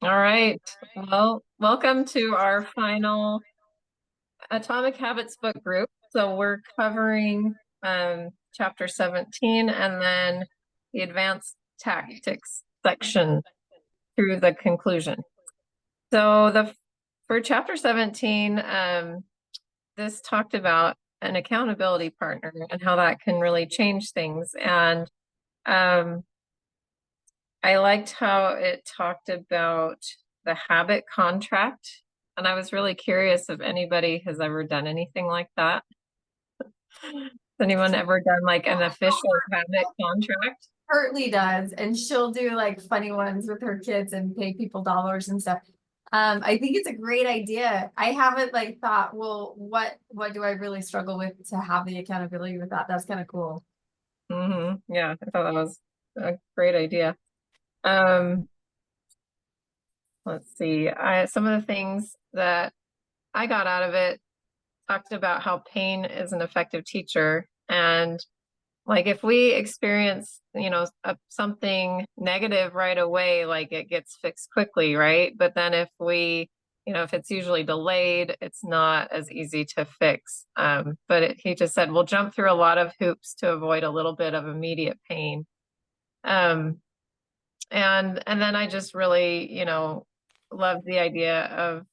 All right. Well, welcome to our final Atomic Habits book group. So we're covering chapter 17 and then the advanced tactics section through the conclusion. So for chapter 17, this talked about an accountability partner and how that can really change things. And I liked how it talked about the habit contract. And I was really curious if anybody has ever done anything like that. Has anyone ever done like an official habit contract? Curtly does, and she'll do like funny ones with her kids and pay people dollars and stuff. I think it's a great idea. I haven't like thought, well, what do I really struggle with to have the accountability with that? That's kind of cool. Yeah, I thought that was a great idea. Um, let's see. Some of the things that I got out of it talked about how pain is an effective teacher. And like if we experience, something negative right away, like it gets fixed quickly, right? But then if it's usually delayed, it's not as easy to fix. He just said, we'll jump through a lot of hoops to avoid a little bit of immediate pain. Um, and then I just really, love the idea of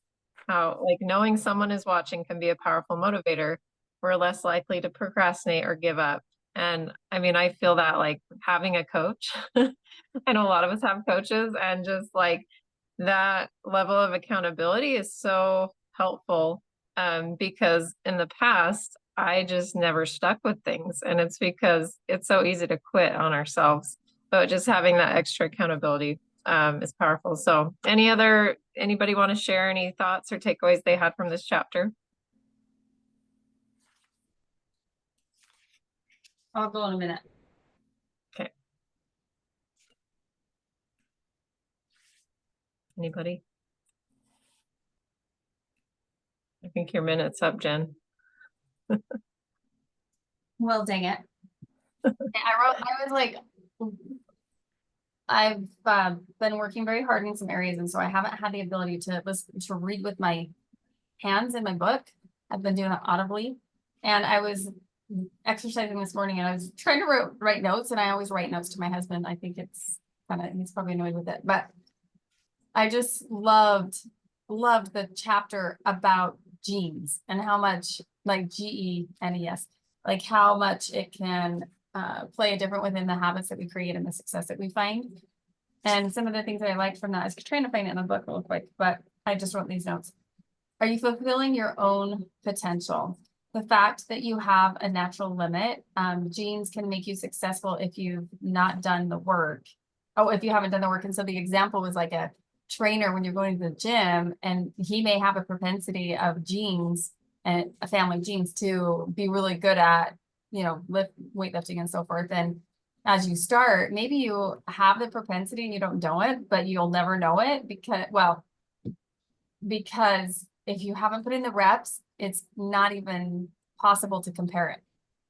how like knowing someone is watching can be a powerful motivator. We're less likely to procrastinate or give up. And I mean, I feel that like having a coach, I know a lot of us have coaches, and just like that level of accountability is so helpful. Because in the past, I just never stuck with things. And it's because it's so easy to quit on ourselves. So just having that extra accountability is powerful. So anybody want to share any thoughts or takeaways they had from this chapter? I'll go in a minute. Okay. Anybody? I think your minute's up, Jen. Well, dang it. I was like, I've been working very hard in some areas, and so I haven't had the ability to listen to read with my hands in my book. I've been doing it audibly, and I was exercising this morning, and I was trying to write notes, and I always write notes to my husband. I think it's he's probably annoyed with it, but I just loved the chapter about genes and how much, like GENES, like how much it can play a different within the habits that we create and the success that we find. And some of the things that I liked from that, I was trying to find it in the book real quick, but I just wrote these notes. Are you fulfilling your own potential? The fact that you have a natural limit, genes can make you successful if you've not done the work. Oh, if you haven't done the work. And so the example was like a trainer when you're going to the gym, and he may have a propensity of genes and a family genes to be really good at, weightlifting and so forth. And as you start, maybe you have the propensity and you don't know it, but you'll never know it because if you haven't put in the reps, it's not even possible to compare it.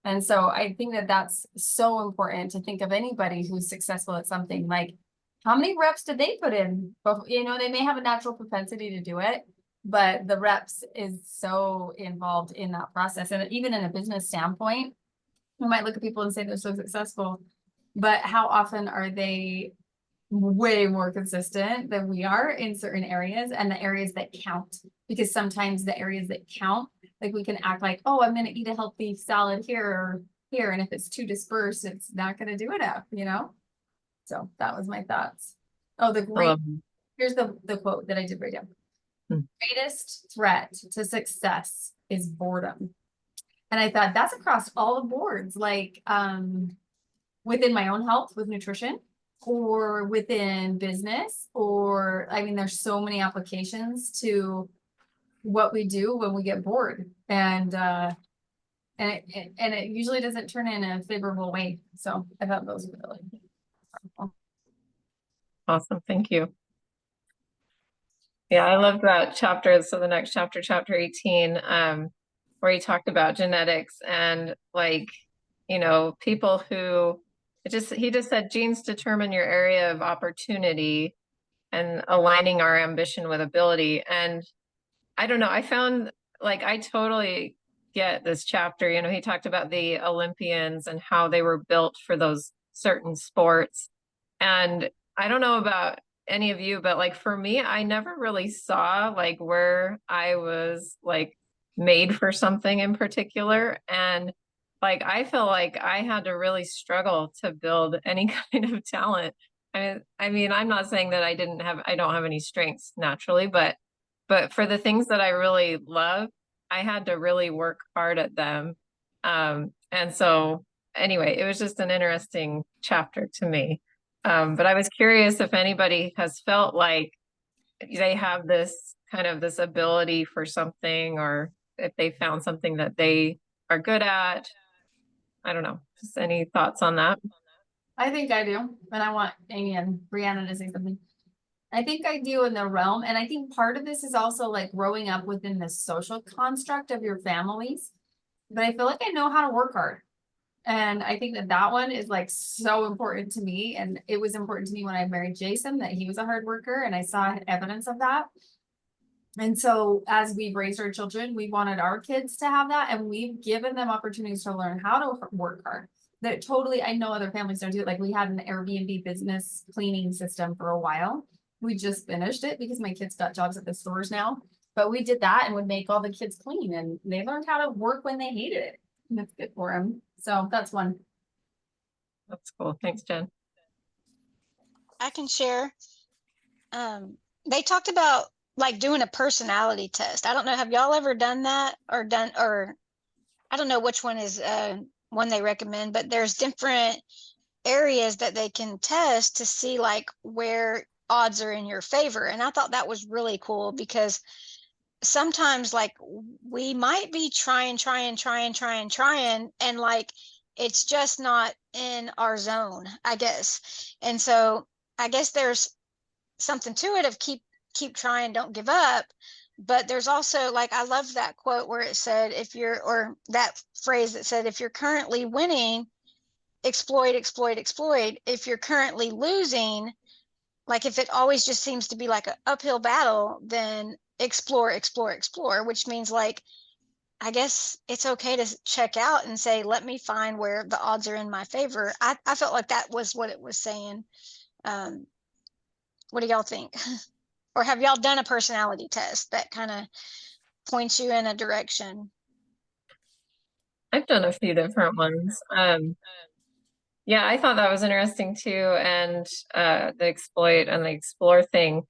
And so I think that that's so important to think of anybody who's successful at something, like how many reps did they put in? They may have a natural propensity to do it, but the reps is so involved in that process. And even in a business standpoint, we might look at people and say they're so successful, but how often are they way more consistent than we are in certain areas, and the areas that count? Because sometimes the areas that count, like we can act like, oh, I'm going to eat a healthy salad here or here. And if it's too dispersed, it's not going to do enough. So that was my thoughts. Oh, here's the quote that I did write down. Greatest threat to success is boredom. And I thought that's across all the boards, like within my own health with nutrition, or within business, or I mean, there's so many applications to what we do when we get bored, and it usually doesn't turn in a favorable way. So I thought those were really powerful. Awesome. Thank you. Yeah, I love that chapter. So the next chapter, chapter 18, where he talked about genetics and like, people who he just said genes determine your area of opportunity. and aligning our ambition with ability. And I don't know, I found like I totally get this chapter. You know, he talked about the Olympians and how they were built for those certain sports. And I don't know about any of you, but like for me, I never really saw like where I was like made for something in particular. And like I feel like I had to really struggle to build any kind of talent. I mean, I'm not saying that I don't have any strengths naturally, but for the things that I really love, I had to really work hard at them. And so anyway, it was just an interesting chapter to me. But I was curious if anybody has felt like they have this kind of this ability for something, or if they found something that they are good at. I don't know. Just any thoughts on that? I think I do, and I want Amy and Brianna to say something. I think I do in the realm, and I think part of this is also like growing up within the social construct of your families. But I feel like I know how to work hard. And I think that that one is like so important to me. And it was important to me when I married Jason, that he was a hard worker, and I saw evidence of that. And so as we've raised our children, we wanted our kids to have that, and we've given them opportunities to learn how to work hard. That totally, I know other families don't do it. Like we had an Airbnb business cleaning system for a while. We just finished it because my kids got jobs at the stores now. But we did that and would make all the kids clean, and they learned how to work when they hated it. And that's good for them. So that's one. That's cool. Thanks, Jen. I can share. They talked about like doing a personality test. I don't know. Have y'all ever done that or I don't know which one is one they recommend, but there's different areas that they can test to see like where odds are in your favor. And I thought that was really cool because sometimes like we might be trying, and like it's just not in our zone, I guess. And so I guess there's something to it of keep trying, don't give up. But there's also like, I love that quote where it said, or that phrase that said, if you're currently winning, exploit. If you're currently losing, like if it always just seems to be like an uphill battle, then explore, which means like, I guess it's okay to check out and say, let me find where the odds are in my favor. I felt like that was what it was saying. What do y'all think? Or have y'all done a personality test that kind of points you in a direction? I've done a few different ones. Yeah, I thought that was interesting too. And the exploit and the explore thing.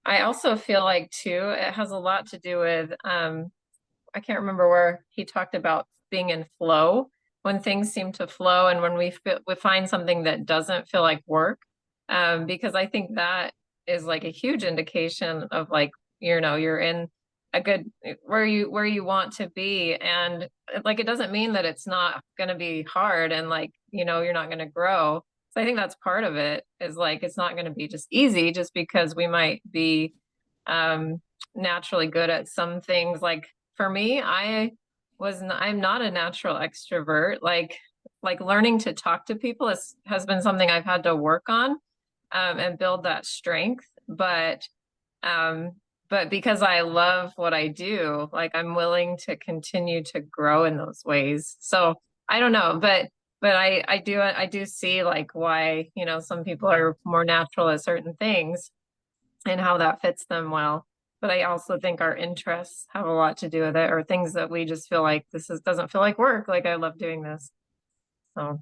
I also feel like too, it has a lot to do with, I can't remember where he talked about being in flow, when things seem to flow and when we find something that doesn't feel like work. Because I think that is like a huge indication of like, you know, you're in a good where you want to be. And like it doesn't mean that it's not going to be hard and like, you know, you're not going to grow. So I think that's part of it, is like it's not going to be just easy just because we might be naturally good at some things. Like for me, I'm not a natural extrovert. Like learning to talk to people has been something I've had to work on and build that strength. But because I love what I do, like I'm willing to continue to grow in those ways. So I don't know, but I do see like why, you know, some people are more natural at certain things and how that fits them well. But I also think our interests have a lot to do with it, or things that we just feel like doesn't feel like work. Like I love doing this. So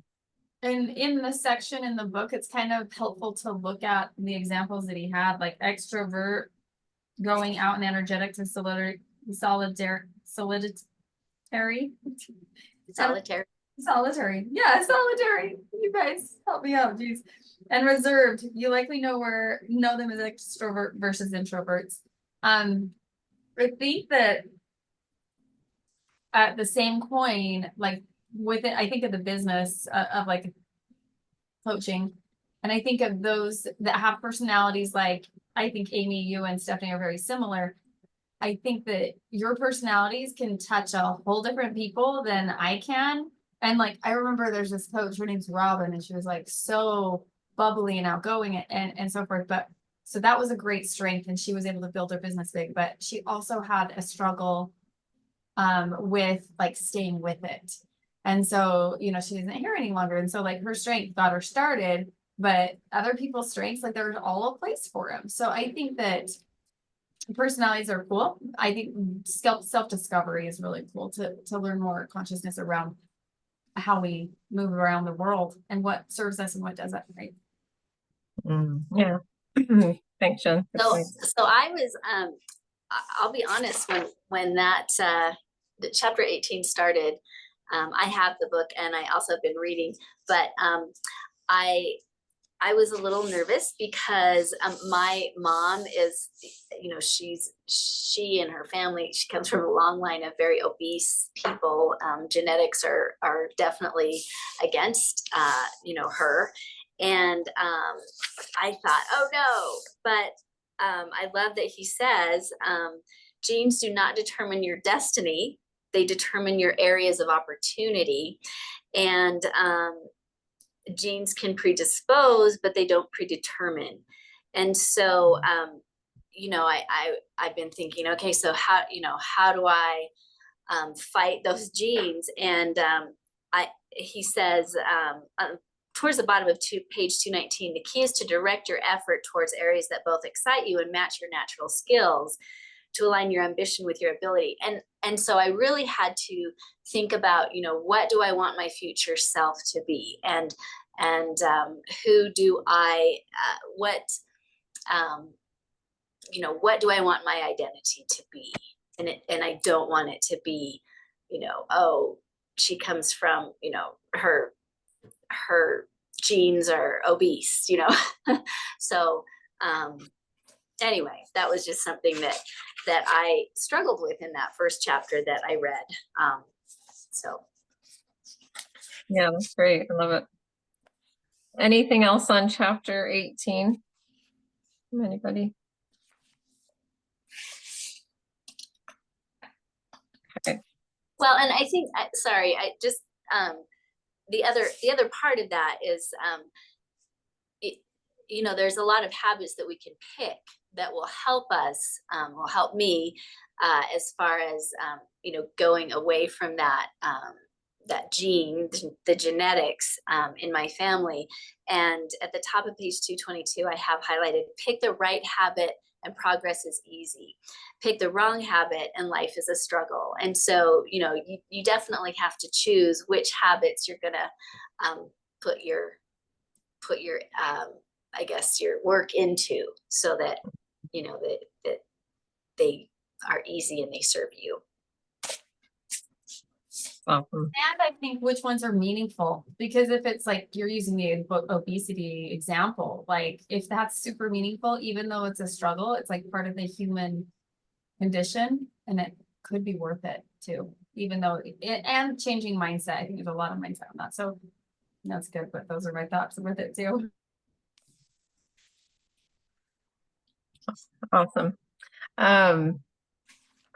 And in the section in the book, it's kind of helpful to look at the examples that he had, like extrovert, going out and energetic to solitary. Solitary. Yeah, solitary. You guys help me out, geez. And reserved. You likely know them as extrovert versus introverts. I think that at the same coin, like with it, I think of the business of like coaching. And I think of those that have personalities like, I think Amy, you and Stephanie are very similar. I think that your personalities can touch a whole different people than I can. And like, I remember there's this coach, her name's Robin, and she was like so bubbly and outgoing and so forth. But So that was a great strength, and she was able to build her business big, but she also had a struggle with like staying with it. And so, you know, she isn't here any longer. And so like her strength got her started, but other people's strengths, like there's all a place for them. So I think that personalities are cool. I think self-discovery is really cool to learn more consciousness around how we move around the world and what serves us and what doesn't, right? Yeah. Thanks, Jen. Good So, point. so I was, I'll be honest, when that, the chapter 18 started, I have the book and I also have been reading, but, I was a little nervous because my mom is, you know, she and her family, she comes from a long line of very obese people. Genetics are definitely against, you know, her. And I thought, oh no, but I love that he says, genes do not determine your destiny. They determine your areas of opportunity. And genes can predispose, but they don't predetermine. And so, you know, I've been thinking, okay, so how do I fight those genes? And he says, towards the bottom of page 219, the key is to direct your effort towards areas that both excite you and match your natural skills, to align your ambition with your ability. And so I really had to think about, you know, what do I want my future self to be? And who do I, you know, what do I want my identity to be? And I don't want it to be, you know, oh, she comes from, you know, her genes are obese, you know? So, anyway, that was just something that I struggled with in that first chapter that I read. So. Yeah, that's great. I love it. Anything else on chapter 18? From anybody? Okay. Well, and I think, sorry, I just, the other part of that is, you know, there's a lot of habits that we can pick that will help us, will help me, as far as, you know, going away from that, that gene, the genetics, in my family. And at the top of page 222, I have highlighted, pick the right habit and progress is easy. Pick the wrong habit and life is a struggle. And so, you know, you definitely have to choose which habits you're gonna put your I guess your work into, so that, you know, that they are easy and they serve you. Awesome. And I think which ones are meaningful, because if it's like you're using the obesity example, like if that's super meaningful, even though it's a struggle, it's like part of the human condition, and it could be worth it too, even though and changing mindset. I think there's a lot of mindset on that. So that's good, but those are my thoughts with it too. Awesome. I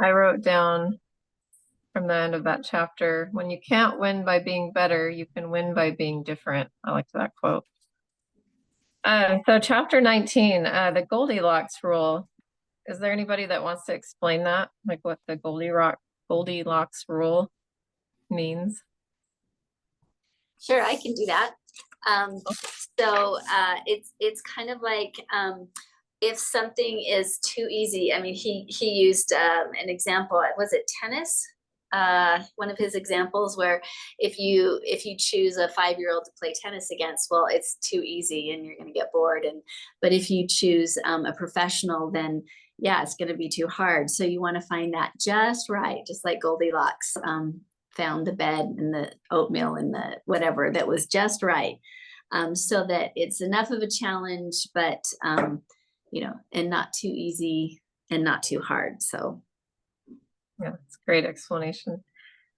wrote down from the end of that chapter, when you can't win by being better, you can win by being different. I like that quote. So chapter 19, the Goldilocks rule. Is there anybody that wants to explain that? Like what the Goldilocks rule means? Sure, I can do that. So it's kind of like, if something is too easy. I mean, he used an example. Was it tennis? One of his examples where if you choose a 5-year-old to play tennis against, well, it's too easy and you're going to get bored. But if you choose a professional, then yeah, it's going to be too hard. So you want to find that just right, just like Goldilocks found the bed and the oatmeal and the whatever that was just right, so that it's enough of a challenge, but you know, and not too easy and not too hard. So yeah, it's a great explanation.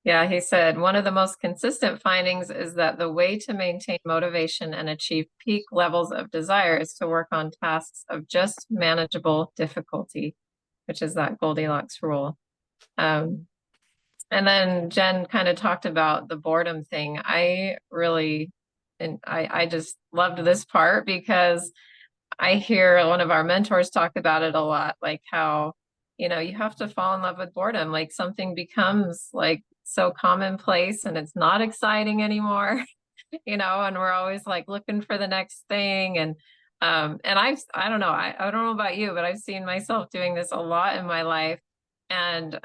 Yeah, he said, one of the most consistent findings is that the way to maintain motivation and achieve peak levels of desire is to work on tasks of just manageable difficulty, which is that Goldilocks rule. And then Jen kind of talked about the boredom thing. I just loved this part because I hear one of our mentors talk about it a lot, like how, you have to fall in love with boredom. Like something becomes like so commonplace and it's not exciting anymore, and we're always like looking for the next thing. And I don't know, I don't know about you, but I've seen myself doing this a lot in my life. And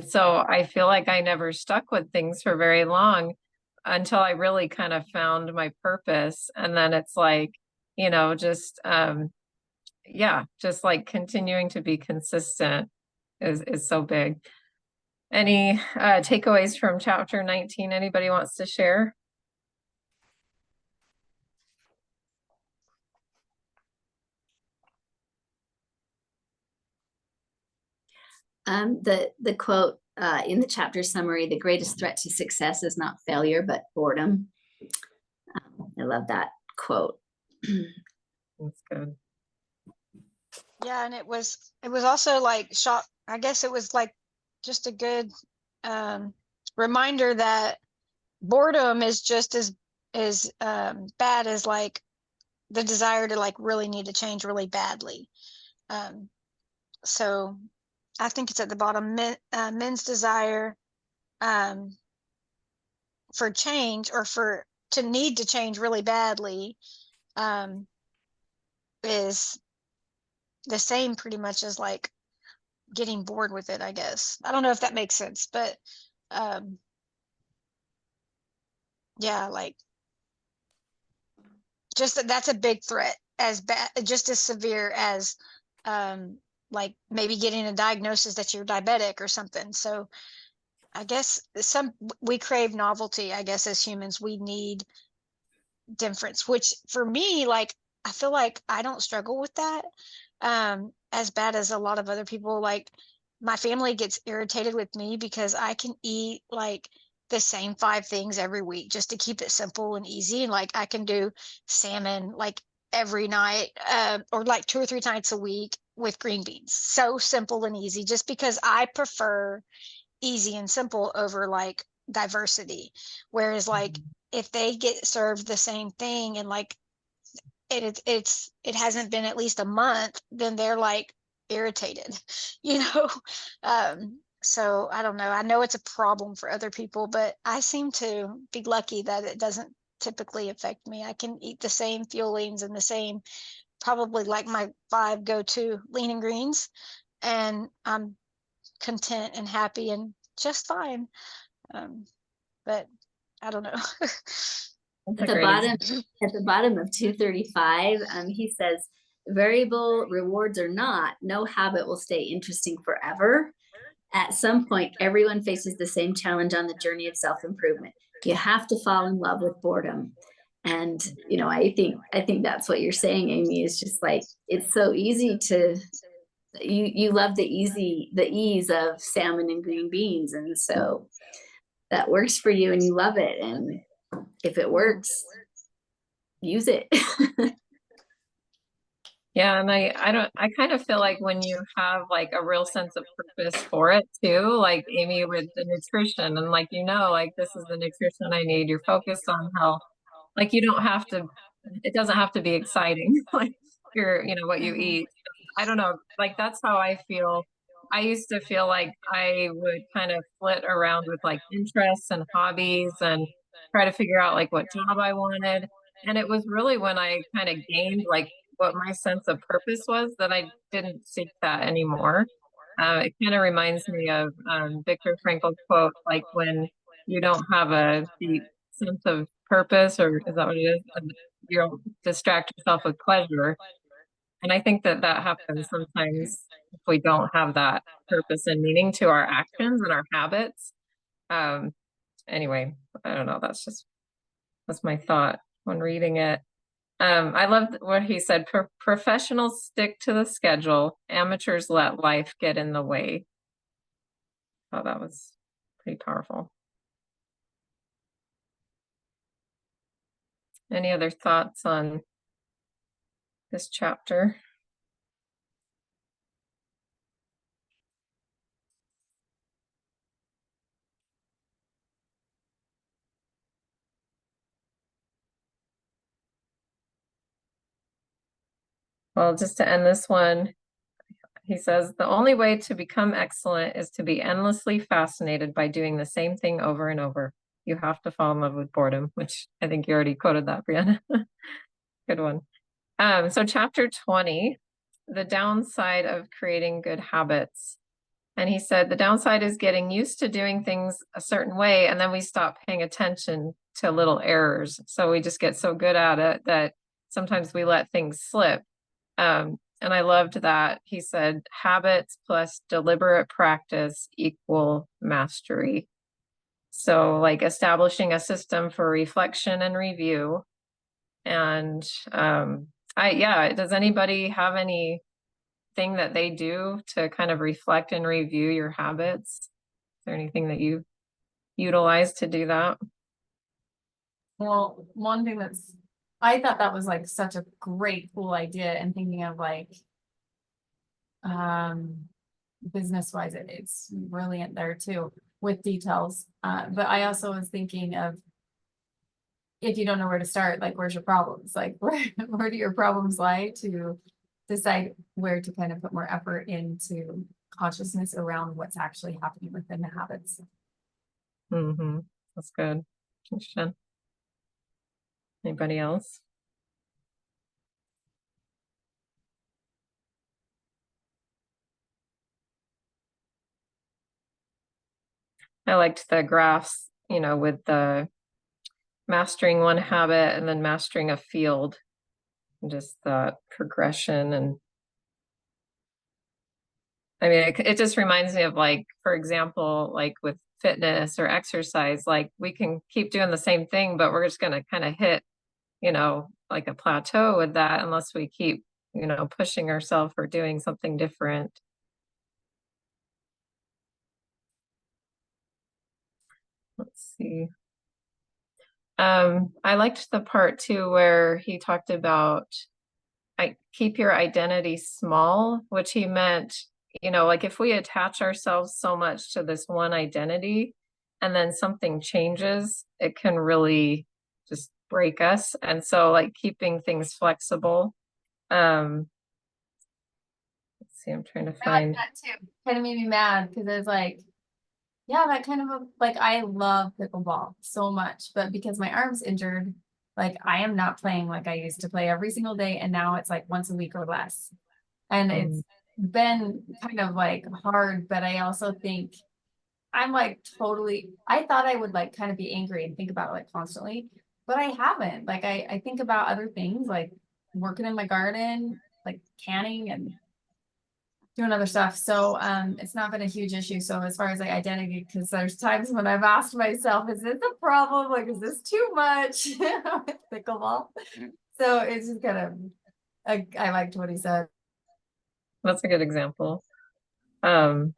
so I feel like I never stuck with things for very long until I really kind of found my purpose. And then it's like, just yeah, just like continuing to be consistent is so big. Any takeaways from chapter 19 anybody wants to share? The quote in the chapter summary, the greatest threat to success is not failure, but boredom. I love that quote. That's good. Yeah, and it was also like shock. I guess it was like just a good reminder that boredom is just as bad as like the desire to like really need to change really badly. So I think it's at the bottom. Men's desire for change or to need to change really badly is the same pretty much as like getting bored with it, I guess. I don't know if that makes sense, but um yeah, like just that's a big threat, as bad, just as severe as like maybe getting a diagnosis that you're diabetic or something. So I guess we crave novelty. I guess as humans we need difference, which for me, like I feel like I don't struggle with that as bad as a lot of other people. Like my family gets irritated with me because I can eat like the same 5 things every week just to keep it simple and easy. And like I can do salmon like every night or like 2 or 3 nights a week with green beans. So simple and easy, just because I prefer easy and simple over like diversity. Whereas like if they get served the same thing and like it hasn't been at least a month, then they're like irritated, you know. So I don't know. I know it's a problem for other people, but I seem to be lucky that it doesn't typically affect me. I can eat the same fuelings and the same, probably like my 5 go-to lean and greens, and I'm content and happy and just fine. Um, but I don't know. That's At a the great bottom, example. at the bottom of 235, he says, variable rewards or not, no habit will stay interesting forever. At some point, everyone faces the same challenge on the journey of self-improvement. You have to fall in love with boredom. And I think that's what you're saying, Amy, is just like it's so easy to you love the ease of salmon and green beans. And so that works for you and you love it. And if it works, use it. Yeah, and I kind of feel like when you have like a real sense of purpose for it too, like Amy with the nutrition, and like like this is the nutrition I need, you're focused on health. Like you don't have to, it doesn't have to be exciting, like what you eat. I don't know, like that's how I feel. I used to feel like I would kind of flit around with like interests and hobbies and try to figure out like what job I wanted. And it was really when I kind of gained like what my sense of purpose was that I didn't seek that anymore. It kind of reminds me of Viktor Frankl's quote, like when you don't have a deep sense of purpose, or is that what it is? You'll distract yourself with pleasure. And I think that that happens sometimes if we don't have that purpose and meaning to our actions and our habits. Um, anyway, I don't know. That's my thought when reading it. I love what he said. Professionals stick to the schedule. Amateurs let life get in the way. Oh, that was pretty powerful. Any other thoughts on this chapter? Well, just to end this one, he says, the only way to become excellent is to be endlessly fascinated by doing the same thing over and over. You have to fall in love with boredom, which I think you already quoted that, Brianna. Good one. So chapter 20, the downside of creating good habits. And he said, the downside is getting used to doing things a certain way, and then we stop paying attention to little errors. So we just get so good at it that sometimes we let things slip. And I loved that he said, habits plus deliberate practice equal mastery. So like establishing a system for reflection and review. And does anybody have anything that they do to kind of reflect and review your habits? Is there anything that you utilize to do that? Well, one thing I thought that was like such a great, cool idea, and thinking of like, business wise, it's brilliant there too with details. But I also was thinking of, if you don't know where to start, like, where's your problems? Like, where do your problems lie, to decide where to kind of put more effort into consciousness around what's actually happening within the habits. Mm-hmm. That's good. Thanks, Jen. Anybody else? I liked the graphs, with the mastering one habit and then mastering a field, just that progression. And I mean, it just reminds me of, like, for example, like with fitness or exercise, like we can keep doing the same thing, but we're just going to kind of hit, like a plateau with that unless we keep, pushing ourselves or doing something different. Let's see. I liked the part too where he talked about keep your identity small, which he meant, like if we attach ourselves so much to this one identity and then something changes, it can really just break us. And so like keeping things flexible. Let's see, I'm trying to find. That too kind of made me mad, because it's like, yeah, that kind of like, I love pickleball so much, but because my arm's injured, like I am not playing like I used to play every single day, and now it's like once a week or less. And it's been kind of like hard, but I also think I'm like I thought I would like kind of be angry and think about it like constantly, but I haven't. Like I think about other things, like working in my garden, like canning and doing other stuff. So it's not been a huge issue. So as far as like identity, because there's times when I've asked myself, is this a problem? Like, is this too much with pickleball? So it's just kind of, I liked what he said. That's a good example. Um,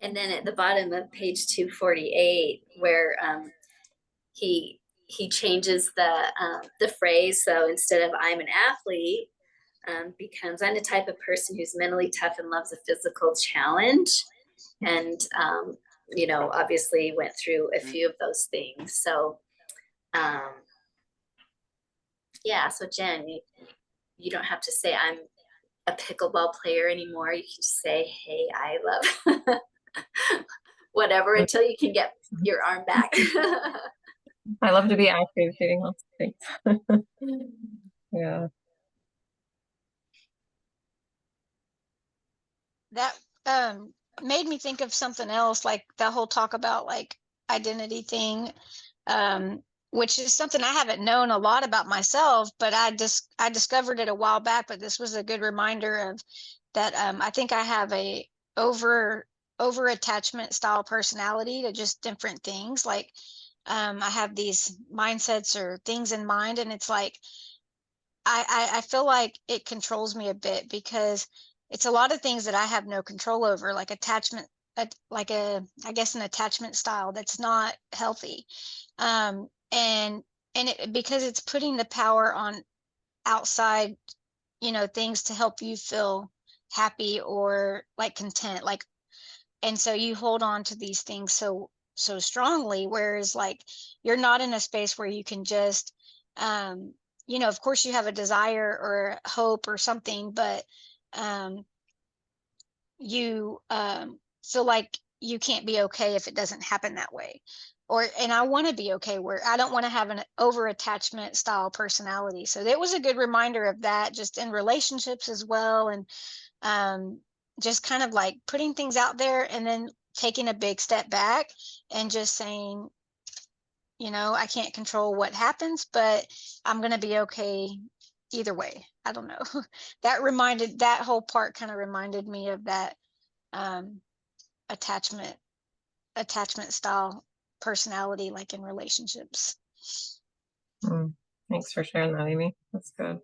And then at the bottom of page 248, where he changes the phrase. So instead of "I'm an athlete," becomes "I'm the type of person who's mentally tough and loves a physical challenge." And obviously went through a few of those things. So yeah, so Jen, you don't have to say "I'm a pickleball player" anymore. You can just say, "Hey, I love whatever," until you can get your arm back. I love to be active, doing lots of things. Yeah. That made me think of something else, like the whole talk about like identity thing, which is something I haven't known a lot about myself, but I discovered it a while back. But this was a good reminder of that. I think I have a over attachment style personality to just different things. Like I have these mindsets or things in mind, and it's like I feel like it controls me a bit, because it's a lot of things that I have no control over, like attachment, I guess an attachment style that's not healthy. And because it's putting the power on outside, things to help you feel happy or like content, like, and so you hold on to these things so strongly, whereas like you're not in a space where you can just you know, of course you have a desire or a hope or something, but you feel like you can't be okay if it doesn't happen that way. And I want to be okay where I don't want to have an over attachment style personality. So that was a good reminder of that, just in relationships as well. And just kind of like putting things out there and then taking a big step back and just saying, you know, I can't control what happens, but I'm going to be okay either way. I don't know. That whole part kind of reminded me of that attachment style personality, like in relationships. Thanks for sharing that, Amy. That's good.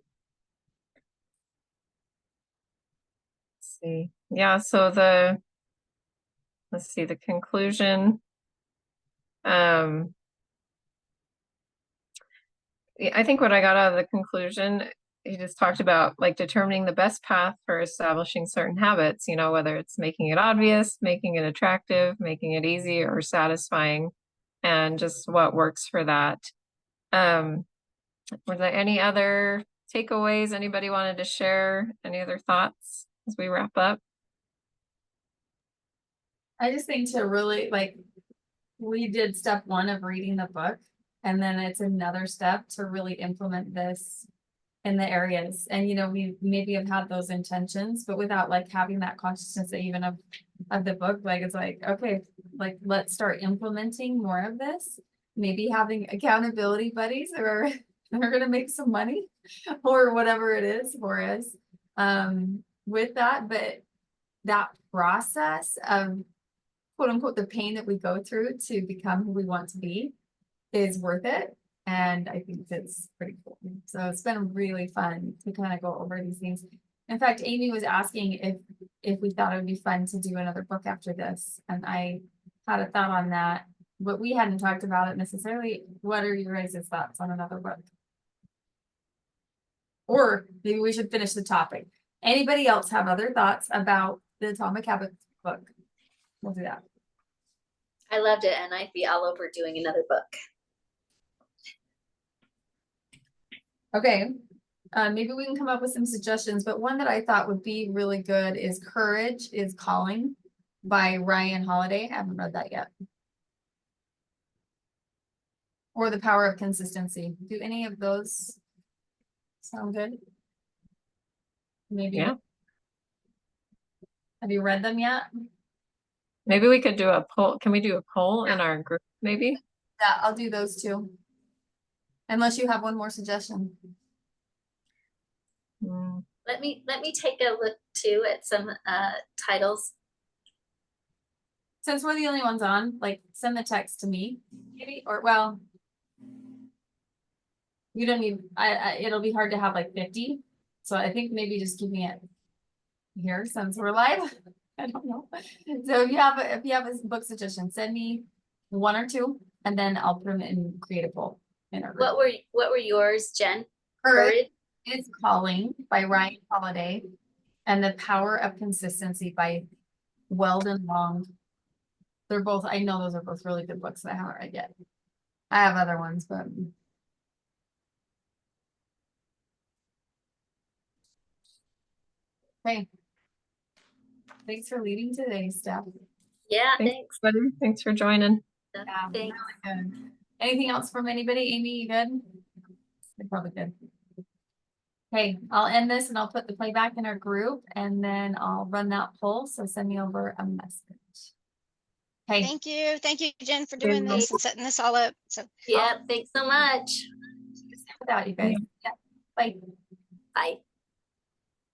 Let's see. Yeah, so let's see, the conclusion. I think what I got out of the conclusion, he just talked about like determining the best path for establishing certain habits, you know, whether it's making it obvious, making it attractive, making it easy or satisfying, and just what works for that. Were there any other takeaways anybody wanted to share? Any other thoughts as we wrap up? I just think to really like, we did step 1 of reading the book, and then it's another step to really implement this in the areas. And, you know, we maybe have had those intentions, but without like having that consciousness even of the book, like, it's like, okay, like, let's start implementing more of this, maybe having accountability buddies or they're going to make some money or whatever it is for us with that. But that process of quote unquote, the pain that we go through to become who we want to be is worth it. And I think it's pretty cool. So it's been really fun to kind of go over these things. In fact, Amy was asking if we thought it would be fun to do another book after this. And I had a thought on that, but we hadn't talked about it necessarily. What are your guys' thoughts on another book? Or maybe we should finish the topic. Anybody else have other thoughts about the Atomic Habits book? We'll do that. I loved it, and I'd be all over doing another book. Okay, maybe we can come up with some suggestions, but one that I thought would be really good is Courage is Calling by Ryan Holiday. I haven't read that yet. Or The Power of Consistency. Do any of those sound good? Maybe. Yeah. Have you read them yet? Maybe we could do a poll. Can we do a poll in our group, maybe? Yeah, I'll do those two. Unless you have one more suggestion. Let me take a look too at some titles. Since we're the only ones on, like, send the text to me, maybe, or well, you don't need. It'll be hard to have like 50, so I think maybe just keeping it here since we're live. I don't know. So if you have a book suggestion, send me 1 or 2, and then I'll put them in create a poll in our group. What were yours, Jen? Courage is Calling by Ryan Holiday, and The Power of Consistency by Weldon Long. They're both, I know those are both really good books that I haven't read yet. I have other ones, but okay. Thanks for leading today, Steph. Yeah, Thanks. thanks. Thanks for joining. Yeah, Thanks. really good. Anything else from anybody? Amy, you good? You're probably good. Okay, I'll end this and I'll put the playback in our group, and then I'll run that poll. So send me over a message. Hey, Thank you, Jen, for doing this and setting this all up. So Yeah, thanks so much. without you guys. Yeah. Bye. Bye.